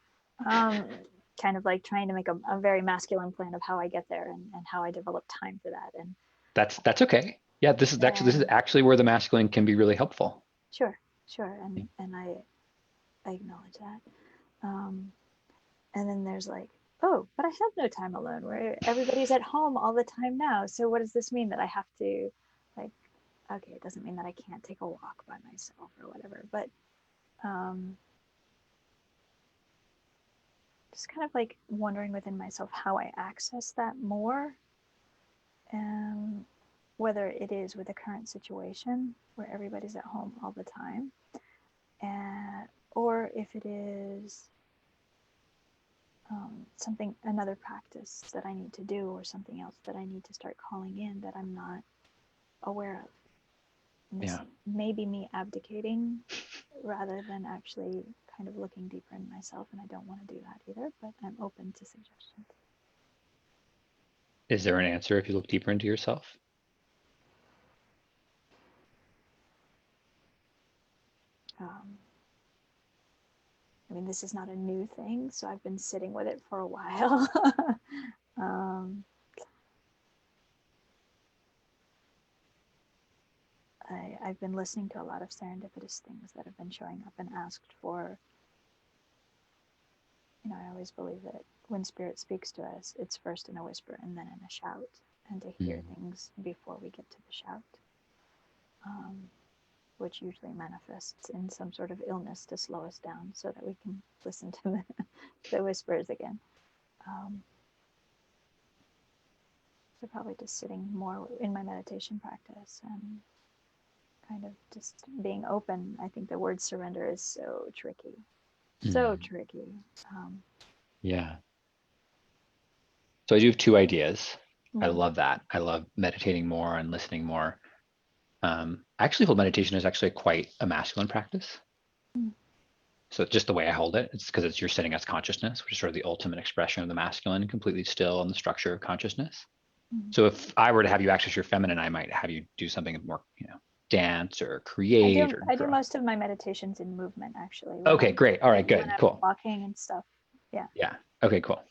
Kind of like trying to make a very masculine plan of how I get there and how I develop time for that. And That's okay. Yeah, this is actually where the masculine can be really helpful. Sure. And I acknowledge that. And then there's like, oh, but I have no time alone, where everybody's at home all the time now. So what does this mean, that I have to, like, okay, it doesn't mean that I can't take a walk by myself or whatever, but just kind of like wondering within myself how I access that more, whether it is with the current situation where everybody's at home all the time, or if it is another practice that I need to do, or something else that I need to start calling in that I'm not aware of. And this may be me abdicating rather than actually kind of looking deeper in myself, and I don't want to do that either, but I'm open to suggestions. Is there an answer if you look deeper into yourself? I mean, this is not a new thing, so I've been sitting with it for a while. I've been listening to a lot of serendipitous things that have been showing up and asked for. You know, I always believe that when spirit speaks to us, it's first in a whisper and then in a shout, and to hear things before we get to the shout, which usually manifests in some sort of illness to slow us down so that we can listen to the whispers again. So probably just sitting more in my meditation practice and kind of just being open. I think the word surrender is so tricky. So tricky. Yeah. So I do have two ideas. I Mm. love that. I love meditating more and listening more. I actually hold meditation is actually quite a masculine practice. So just the way I hold it, it's because you're sitting as consciousness, which is sort of the ultimate expression of the masculine, completely still in the structure of consciousness. So if I were to have you access your feminine, I might have you do something more, dance or create or I draw. do most of my meditations in movement, actually. Okay, great. All right, good, when I'm cool. walking and stuff. Yeah. Yeah. Okay, cool.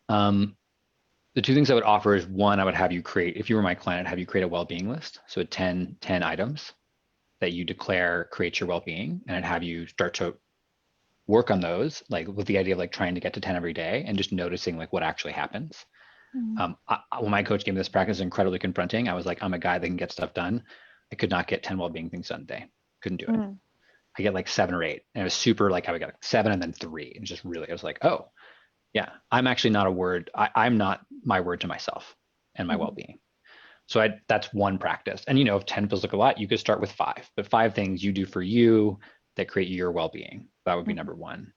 The two things I would offer is, one, I would have you create, if you were my client, I'd have you create a well-being list. So 10 items that you declare creates your well-being, and I'd have you start to work on those, like with the idea of like trying to get to 10 every day and just noticing like what actually happens. When my coach gave me this practice, incredibly confronting. I was like, I'm a guy that can get stuff done. I could not get 10 well-being things done a day. Couldn't do it. I get like 7 or 8. And it was super like, I would get like 7 and then 3. And just really, I was like, oh, yeah, I'm actually not a word. I'm not my word to myself and my well-being. So that's one practice. And if 10 feels like a lot, you could start with 5, but 5 things you do for you that create your well-being. That would be number 1.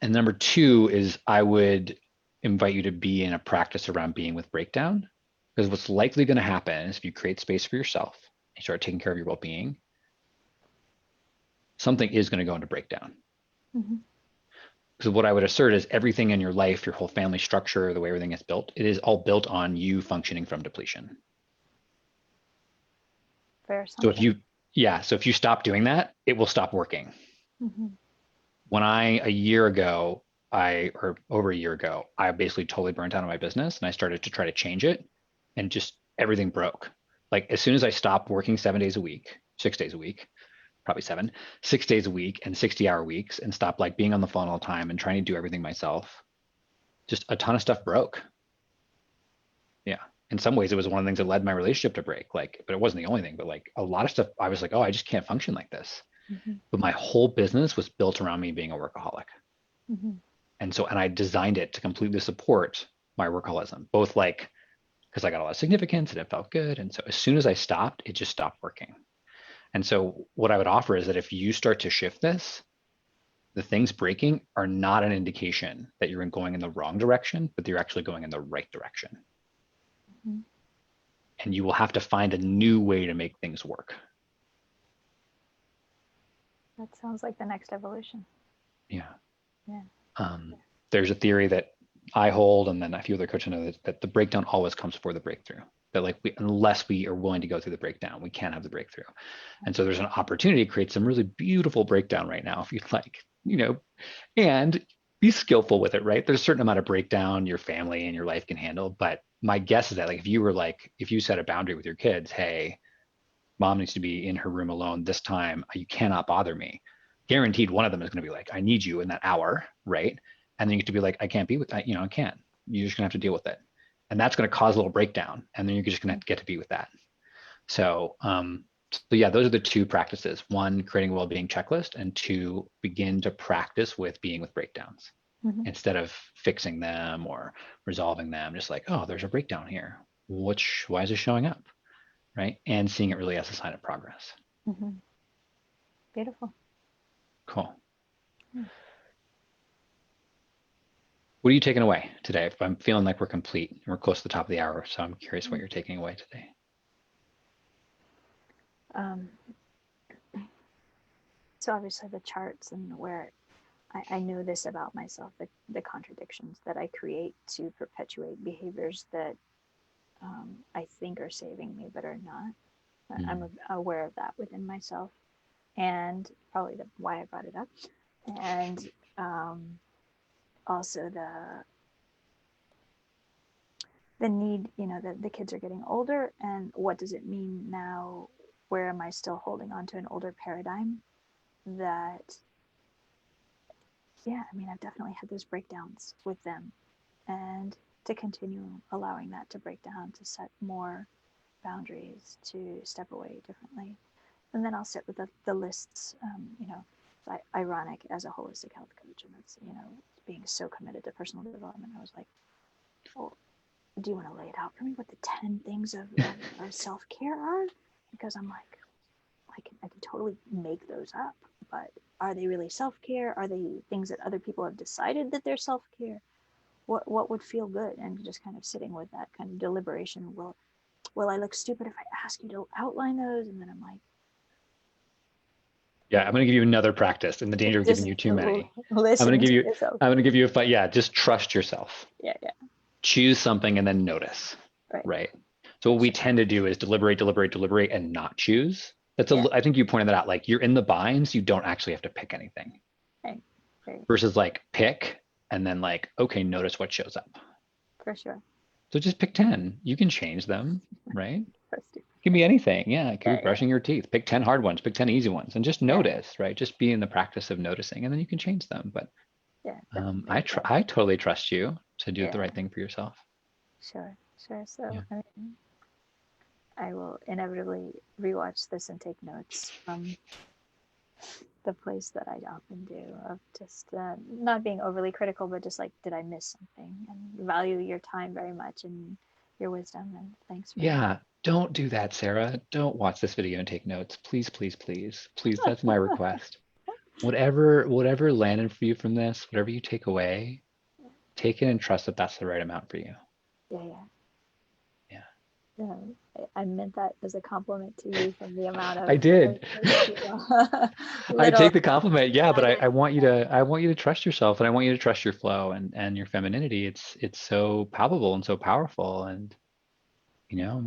And number 2 is I would invite you to be in a practice around being with breakdown, because what's likely going to happen is if you create space for yourself, you start taking care of your well-being, something is going to go into breakdown. So what I would assert is everything in your life, your whole family structure, the way everything is built, it is all built on you functioning from depletion. Fair So assumption. if you stop doing that, it will stop working. When a year ago, or over a year ago, I basically totally burnt out on my business, and I started to try to change it, and just everything broke. Like as soon as I stopped working 7 days a week, 6 days a week, probably 7, 6 days a week and 60-hour weeks, and stopped like being on the phone all the time and trying to do everything myself, just a ton of stuff broke. Yeah. In some ways, it was one of the things that led my relationship to break. But it wasn't the only thing. But like a lot of stuff, I was like, oh, I just can't function like this. But my whole business was built around me being a workaholic. And I designed it to completely support my workaholism, both because I got a lot of significance and it felt good. And so as soon as I stopped, it just stopped working. And so what I would offer is that if you start to shift this, the things breaking are not an indication that you're going in the wrong direction, but you're actually going in the right direction. And you will have to find a new way to make things work. That sounds like the next evolution. Yeah. Yeah. There's a theory that I hold, and then a few other coaches know that the breakdown always comes before the breakthrough. That like unless we are willing to go through the breakdown, we can't have the breakthrough. And so there's an opportunity to create some really beautiful breakdown right now, if you'd like, and be skillful with it, right? There's a certain amount of breakdown your family and your life can handle. But my guess is that like if you set a boundary with your kids, hey, mom needs to be in her room alone this time, you cannot bother me. Guaranteed one of them is going to be like, I need you in that hour, right? And then you get to be like, I can't be with that, I can't. You're just gonna have to deal with it. And that's going to cause a little breakdown. And then you're just going to get to be with that. So yeah, those are the two practices. One, creating a well-being checklist, and two, begin to practice with being with breakdowns instead of fixing them or resolving them. Just like, oh, there's a breakdown here. Why is it showing up? Right? And seeing it really as a sign of progress. Beautiful. Cool. What are you taking away today? I'm feeling like we're complete. We're close to the top of the hour, so I'm curious what you're taking away today. So obviously the charts and where I know this about myself, the contradictions that I create to perpetuate behaviors that I think are saving me, but are not. I'm aware of that within myself, and probably why I brought it up. And also the need, the kids are getting older, and what does it mean now? Where am I still holding on to an older paradigm that, I've definitely had those breakdowns with them, and to continue allowing that to break down, to set more boundaries, to step away differently. And then I'll sit with the lists, it's ironic as a holistic health coach, and it's, being so committed to personal development. I was like, well, do you want to lay it out for me what the 10 things of self-care are? Because I'm like, I can totally make those up, but are they really self-care? Are they things that other people have decided that they're self-care? What would feel good? And just kind of sitting with that kind of deliberation. Will I look stupid if I ask you to outline those? And then I'm like, yeah, I'm going to give you another practice, in the danger of giving you too many. I'm going to give you a fight. Yeah, just trust yourself. Yeah. Choose something and then notice. Right. So what we tend to do is deliberate, and not choose. I think you pointed that out. Like, you're in the binds, you don't actually have to pick anything. Right. Versus like pick and then like, okay, notice what shows up. For sure. So just pick 10. You can change them, right? It can be anything. Yeah, it could be brushing your teeth. Pick 10 hard ones, pick 10 easy ones, and just notice, right? Just be in the practice of noticing, and then you can change them. But I totally trust you to do the right thing for yourself. Sure. So I will inevitably rewatch this and take notes from the place that I often do, of just not being overly critical, but just like, did I miss something? And value your time very much and your wisdom, and thanks for that. Don't do that, Sarah. Don't watch this video and take notes. Please, please, please, please. That's my request. Whatever landed for you from this, whatever you take away, take it and trust that that's the right amount for you. Yeah, I meant that as a compliment to you, from the amount of I did. I take the compliment, but I want you to trust yourself, and I want you to trust your flow and your femininity. It's so palpable and so powerful, and you're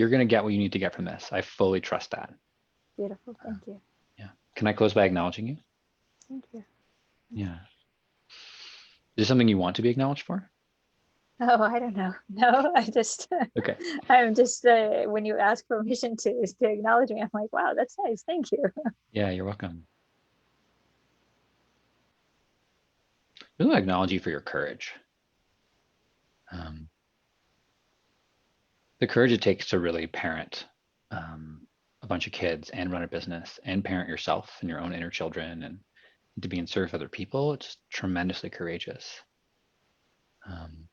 gonna get what you need to get from this. I fully trust that. Beautiful, thank you. Can I close by acknowledging you? Thank you. Is there something you want to be acknowledged for? Oh, I don't know. No, I just, okay. I'm just, when you ask permission to acknowledge me, I'm like, wow, that's nice. Thank you. Yeah, you're welcome. I really acknowledge you for your courage. The courage it takes to really parent a bunch of kids and run a business and parent yourself and your own inner children and to be in service of other people, it's tremendously courageous.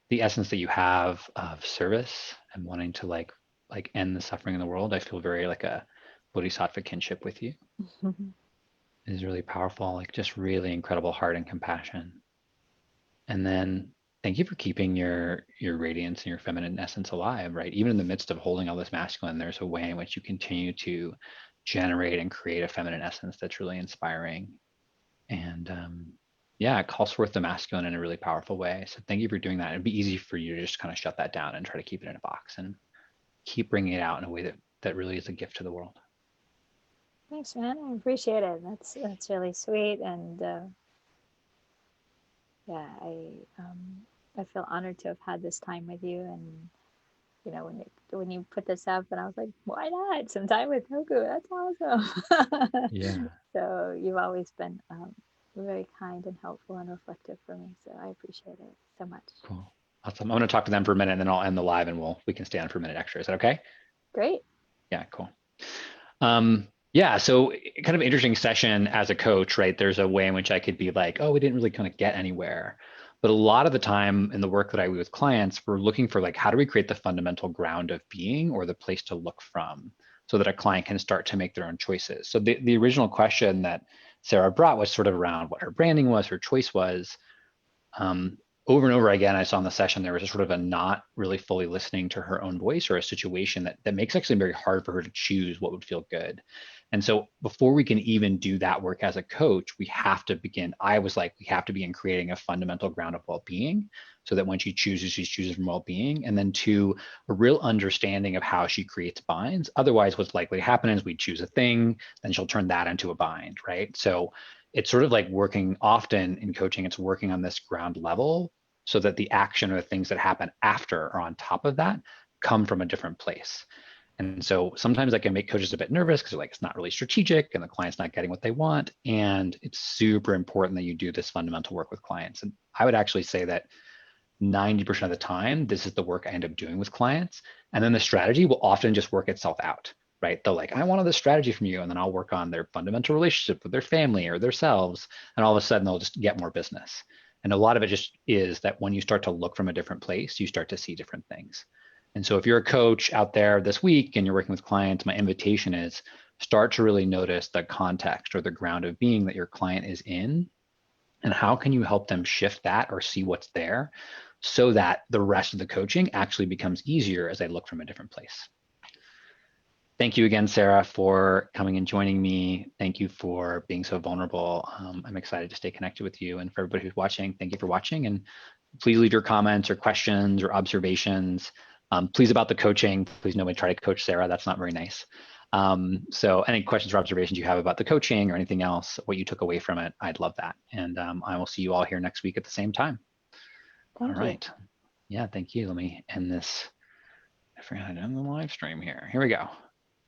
The essence that you have of service and wanting to like end the suffering in the world, I feel very like a bodhisattva kinship with you. It is really powerful, like just really incredible heart and compassion. And then thank you for keeping your radiance and your feminine essence alive, right? Even in the midst of holding all this masculine, there's a way in which you continue to generate and create a feminine essence that's really inspiring. And yeah, it calls forth the masculine in a really powerful way. So thank you for doing that. It'd be easy for you to just kind of shut that down and try to keep it in a box and keep bringing it out in a way that really is a gift to the world. Thanks, man. I appreciate it. That's really sweet, and yeah, I feel honored to have had this time with you. And when you put this up, and I was like, why not some time with Toku? That's awesome. Yeah. So you've always been very kind and helpful and reflective for me. So I appreciate it so much. Cool. Awesome. I'm going to talk to them for a minute, and then I'll end the live, and we can stay on for a minute extra. Is that okay? Great. Yeah, cool. Yeah, so kind of interesting session as a coach, right? There's a way in which I could be like, oh, we didn't really kind of get anywhere. But a lot of the time in the work that I do with clients, we're looking for like, how do we create the fundamental ground of being or the place to look from so that a client can start to make their own choices? So the original question that Sarah brought was sort of around what her branding was, her choice was. Over and over again, I saw in the session, there was a sort of a not really fully listening to her own voice or a situation that makes actually very hard for her to choose what would feel good. And so before we can even do that work as a coach, we have to begin, I was like, we have to begin creating a fundamental ground of well-being so that when she chooses from well-being, and then two, a real understanding of how she creates binds. Otherwise, what's likely to happen is we choose a thing, then she'll turn that into a bind, right? So it's sort of like working often in coaching, it's working on this ground level so that the action or the things that happen after or on top of that come from a different place. And so sometimes that can make coaches a bit nervous because they're like, it's not really strategic and the client's not getting what they want. And it's super important that you do this fundamental work with clients. And I would actually say that 90% of the time, this is the work I end up doing with clients. And then the strategy will often just work itself out, right? They're like, I wanted this strategy from you. And then I'll work on their fundamental relationship with their family or themselves. And all of a sudden they'll just get more business. And a lot of it just is that when you start to look from a different place, you start to see different things. And so if you're a coach out there this week and you're working with clients, my invitation is start to really notice the context or the ground of being that your client is in. And how can you help them shift that or see what's there so that the rest of the coaching actually becomes easier as they look from a different place. Thank you again, Sarah, for coming and joining me. Thank you for being so vulnerable. I'm excited to stay connected with you. And for everybody who's watching, thank you for watching. And please leave your comments or questions or observations. Please, about the coaching, please nobody try to coach Sarah. That's not very nice. So any questions or observations you have about the coaching or anything else, what you took away from it, I'd love that. And I will see you all here next week at the same time. Thank you. Right. Yeah, thank you. Let me end this. I forgot to end the live stream here. Here we go.